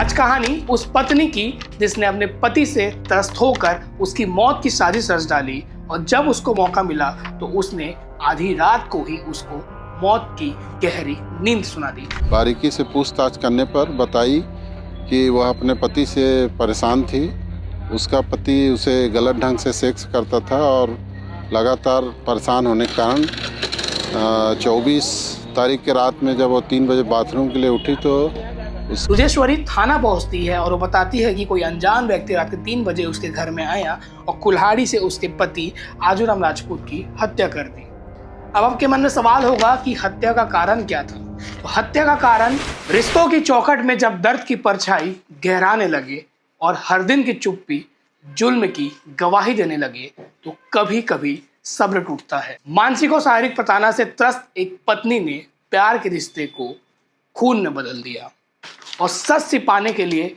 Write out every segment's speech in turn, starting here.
आज कहानी उस पत्नी की जिसने अपने पति से त्रस्त होकर उसकी मौत की साजिश रच डाली और जब उसको मौका मिला तो उसने आधी रात को ही उसको मौत की गहरी नींद सुना दी। बारीकी से पूछताछ करने पर बताई कि वह अपने पति से परेशान थी। उसका पति उसे गलत ढंग से सेक्स करता था और लगातार परेशान होने के कारण 24 तारीख के रात में जब वो 3 बजे बाथरूम के लिए उठी तो रुजेश्वरी थाना पहुंचती है और वो बताती है कि कोई अनजान व्यक्ति रात के 3 बजे उसके घर में आया और कुल्हाड़ी से उसके पति आजूराम राजपूत की हत्या कर दी। अब आपके मन में सवाल होगा कि हत्या का कारण क्या था। तो हत्या का कारण रिश्तों की चौखट में जब दर्द की परछाई गहराने लगे और हर दिन की चुप्पी जुल्म की गवाही देने लगे तो कभी कभी सब्र टूटता है। मानसिक और शारीरिक प्रताड़ना से त्रस्त एक पत्नी ने प्यार के रिश्ते को खून में बदल दिया और सच छिपाने के लिए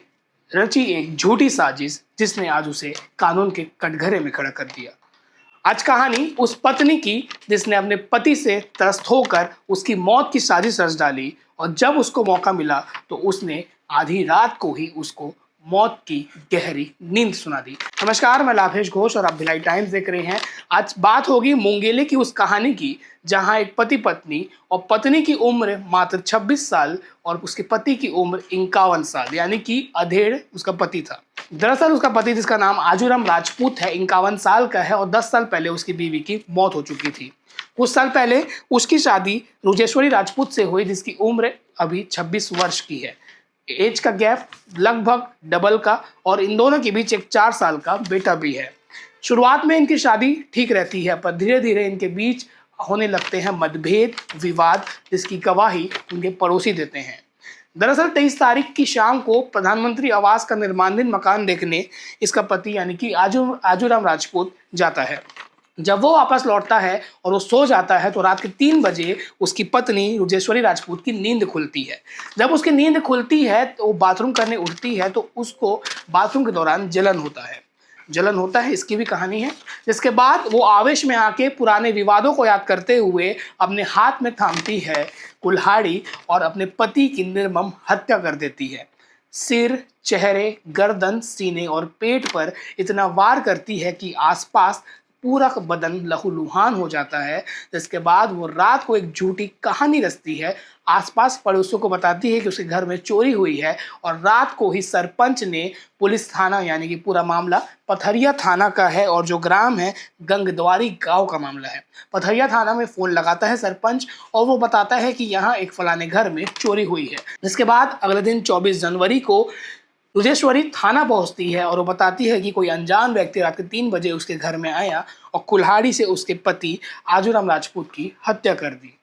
रची एक झूठी साजिश जिसने आज उसे कानून के कटघरे में खड़ा कर दिया। आज कहानी उस पत्नी की जिसने अपने पति से त्रस्त होकर उसकी मौत की साजिश रच डाली और जब उसको मौका मिला तो उसने आधी रात को ही उसको मौत की गहरी नींद सुना दी। नमस्कार, मैं लाभेश घोष और आप भिलाई टाइम्स देख रहे हैं। आज बात होगी मुंगेली की उस कहानी की जहां एक पति पत्नी और पत्नी की उम्र मात्र 26 साल और उसके पति की उम्र 51 साल यानी कि अधेड़ उसका पति था। दरअसल उसका पति जिसका नाम आजूराम राजपूत है 51 साल का है और 10 साल पहले उसकी बीवी की मौत हो चुकी थी। कुछ साल पहले उसकी शादी रुजेश्वरी राजपूत से हुई जिसकी उम्र अभी 26 वर्ष की है। एज का गैप लगभग डबल का और इन दोनों के बीच एक 4 साल का बेटा भी है। शुरुआत में इनकी शादी ठीक रहती है पर धीरे धीरे इनके बीच होने लगते हैं मतभेद विवाद जिसकी गवाही उनके पड़ोसी देते हैं। दरअसल 23 तारीख की शाम को प्रधानमंत्री आवास का निर्माणाधीन मकान देखने इसका पति यानी कि आजूराम राजपूत जाता है। जब वो वापस लौटता है और वो सो जाता है तो रात के 3 बजे उसकी पत्नी रुजेश्वरी राजपूत की नींद खुलती है। जब उसकी नींद खुलती है तो वो बाथरूम करने उठती है तो उसको बाथरूम के दौरान जलन होता है इसकी भी कहानी है। जिसके बाद वो आवेश में आके पुराने विवादों को याद करते हुए अपने हाथ में थामती है कुल्हाड़ी और अपने पति की निर्मम हत्या कर देती है। सिर, चेहरे, गर्दन, सीने और पेट पर इतना वार करती है कि आसपास पूरा बदन लहूलुहान हो जाता है। जिसके बाद वो रात को एक झूठी कहानी रचती है। आसपास पड़ोसियों को बताती है कि उसके घर में चोरी हुई है और रात को ही सरपंच ने पुलिस थाना यानी कि पूरा मामला पथरिया थाना का है और जो ग्राम है गंगद्वारी गांव का मामला है। पथरिया थाना में फोन लगाता है सरपंच और वो बताता है कि यहाँ एक फलाने घर में चोरी हुई है। जिसके बाद अगले दिन 24 जनवरी को रुजेश्वरी थाना पहुंचती है और वो बताती है कि कोई अनजान व्यक्ति रात के 3 बजे उसके घर में आया और कुल्हाड़ी से उसके पति आजूराम राजपूत की हत्या कर दी।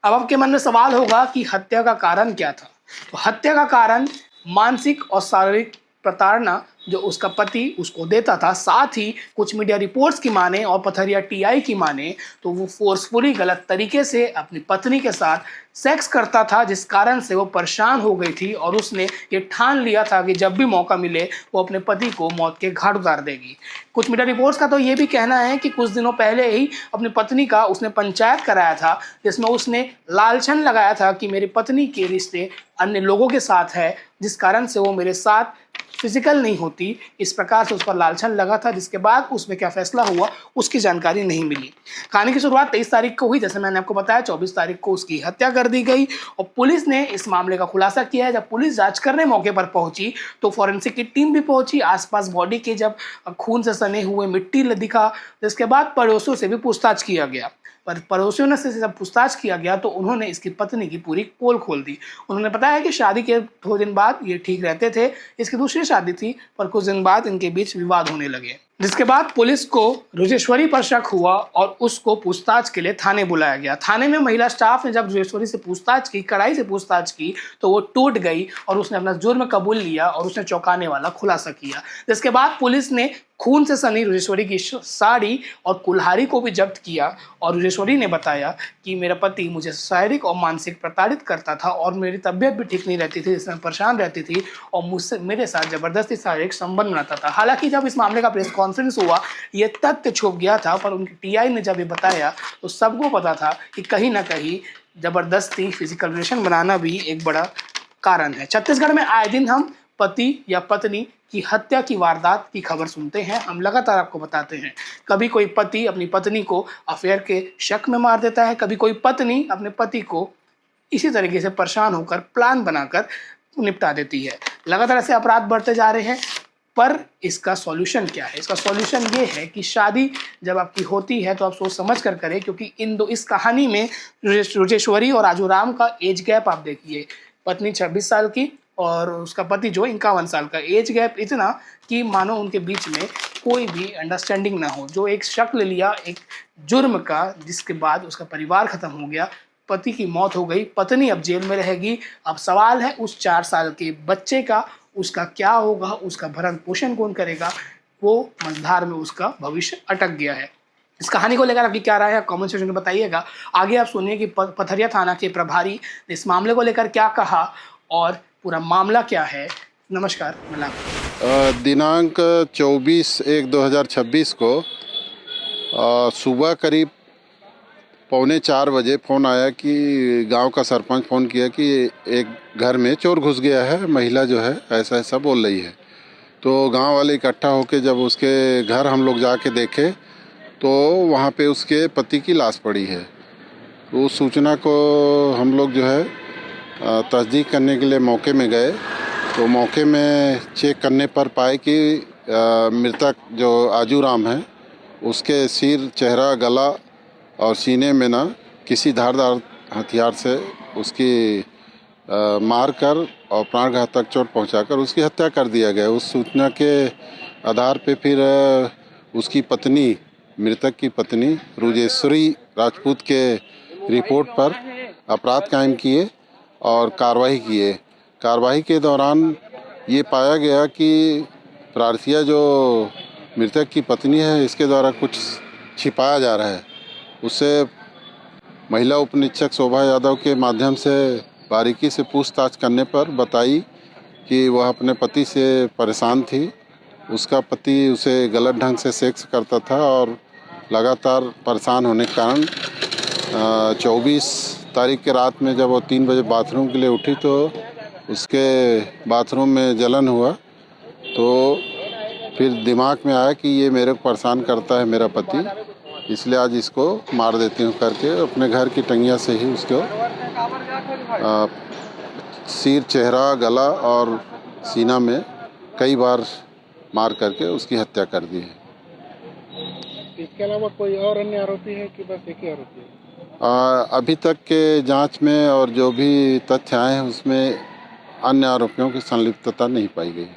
अब आपके मन में सवाल होगा कि हत्या का कारण क्या था। तो हत्या का कारण मानसिक और शारीरिक प्रताड़ना जो उसका पति उसको देता था, साथ ही कुछ मीडिया रिपोर्ट्स की माने और पथरिया टीआई की माने तो वो फोर्सफुली गलत तरीके से अपनी पत्नी के साथ सेक्स करता था जिस कारण से वो परेशान हो गई थी और उसने ये ठान लिया था कि जब भी मौका मिले वो अपने पति को मौत के घाट उतार देगी। कुछ मीडिया रिपोर्ट्स का तो ये भी कहना है कि कुछ दिनों पहले ही अपनी पत्नी का उसने पंचायत कराया था जिसमें उसने लालछन लगाया था कि मेरी पत्नी के रिश्ते अन्य लोगों के साथ है जिस कारण से वो मेरे साथ फिजिकल नहीं होती। इस प्रकार से उस पर लालछन लगा था जिसके बाद उसमें क्या फैसला हुआ उसकी जानकारी नहीं मिली। कहानी की शुरुआत 23 तारीख को हुई, जैसे मैंने आपको बताया 24 तारीख को उसकी हत्या कर दी गई और पुलिस ने इस मामले का खुलासा किया है। जब पुलिस जांच करने मौके पर पहुंची तो फॉरेंसिक की टीम भी पहुंची। आसपास बॉडी के जब खून से सने हुए मिट्टी दिखा जिसके बाद पड़ोसियों से भी पूछताछ किया गया। पर पड़ोसियों ने से जब पूछताछ किया गया तो उन्होंने इसकी पत्नी की पूरी पोल खोल दी। उन्होंने बताया कि शादी के 2 दिन बाद ये ठीक रहते थे, इसकी दूसरी शादी थी पर कुछ दिन बाद इनके बीच विवाद होने लगे। जिसके बाद पुलिस को रुजेश्वरी पर शक हुआ और उसको पूछताछ के लिए थाने बुलाया गया। थाने में महिला स्टाफ ने जब रुजेश्वरी से पूछताछ की, कड़ाई से पूछताछ की तो वो टूट गई और उसने अपना जुर्म कबूल लिया और उसने चौंकाने वाला खुलासा किया। जिसके बाद पुलिस ने खून से सनी रुजेश्वरी की साड़ी और कुल्हाड़ी को भी जब्त किया और रुजेश्वरी ने बताया कि मेरा पति मुझे शारीरिक और मानसिक प्रताड़ित करता था और मेरी तबीयत भी ठीक नहीं रहती थी जिसमें परेशान रहती थी और मुझसे मेरे साथ जबरदस्ती शारीरिक संबंध बनाता था। हालांकि जब इस मामले का प्रेस कॉन्फ्रेंस हुआ ये तथ्य छुप गया था पर उनकी टीआई ने जब ये बताया तो सबको पता था कि कहीं ना कहीं जबरदस्ती फिजिकल रिलेशन बनाना भी एक बड़ा कारण है। छत्तीसगढ़ में आए दिन हम पति या पत्नी की हत्या की वारदात की खबर सुनते हैं। हम लगातार आपको बताते हैं, कभी कोई पति अपनी पत्नी को अफेयर के शक में मार देता है, कभी कोई पत्नी अपने पति को इसी तरीके से परेशान होकर प्लान बनाकर निपटा देती है। लगातार ऐसे अपराध बढ़ते जा रहे हैं, पर इसका सॉल्यूशन क्या है? इसका सॉल्यूशन ये है कि शादी जब आपकी होती है तो आप सोच समझ कर करें, क्योंकि इस कहानी में रुजेश्वरी और आजूराम का एज गैप आप देखिए, पत्नी 26 साल की और उसका पति जो 51 साल का। एज गैप इतना कि मानो उनके बीच में कोई भी अंडरस्टैंडिंग ना हो। जो एक शक्ल लिया एक जुर्म का, जिसके बाद उसका परिवार खत्म हो गया, पति की मौत हो गई, पत्नी अब जेल में रहेगी। अब सवाल है उस 4 साल के बच्चे का, उसका क्या होगा, उसका भरण पोषण कौन करेगा? वो मझधार में उसका भविष्य अटक गया है। इस कहानी को लेकर आपकी क्या राय है, कमेंट सेक्शन में बताइएगा। आगे आप सुनिए कि पथरिया थाना के प्रभारी ने इस मामले को लेकर क्या कहा और पूरा मामला क्या है। नमस्कार, मैं दिनांक 24/1/2026 को सुबह करीब 3:45 बजे फ़ोन आया कि गांव का सरपंच फ़ोन किया कि एक घर में चोर घुस गया है, महिला जो है ऐसा ऐसा बोल रही है। तो गांव वाले इकट्ठा होकर जब उसके घर हम लोग जाके देखे तो वहां पे उसके पति की लाश पड़ी है। तो उस सूचना को हम लोग जो है तस्दीक करने के लिए मौके में गए, तो मौके में चेक करने पर पाए कि मृतक जो आजूराम है उसके सिर, चेहरा, गला और सीने में ना किसी धारदार हथियार से उसकी मार कर और प्राणघातक चोट पहुंचाकर उसकी हत्या कर दिया गया। उस सूचना के आधार पे फिर उसकी पत्नी, मृतक की पत्नी रुजेश्वरी राजपूत के रिपोर्ट पर अपराध कायम किए और कार्रवाई किए। कार्रवाई के दौरान ये पाया गया कि प्रार्थिया जो मृतक की पत्नी है, इसके द्वारा कुछ छिपाया जा रहा है। उससे महिला उप निरीक्षक शोभा यादव के माध्यम से बारीकी से पूछताछ करने पर बताई कि वह अपने पति से परेशान थी। उसका पति उसे गलत ढंग से सेक्स करता था और लगातार परेशान होने के कारण 24 तारीख के रात में जब वो 3 बजे बाथरूम के लिए उठी तो उसके बाथरूम में जलन हुआ। तो फिर दिमाग में आया कि ये मेरे को परेशान करता है मेरा पति, इसलिए आज इसको मार देती हूँ करके अपने घर की टंगिया से ही उसको सिर, चेहरा, गला और सीना में कई बार मार करके उसकी हत्या कर दी है। इसके अलावा कोई और अन्य आरोपी है कि बस एक ही आरोपी है? अभी तक के जांच में और जो भी तथ्य आए हैं उसमें अन्य आरोपियों की संलिप्तता नहीं पाई गई।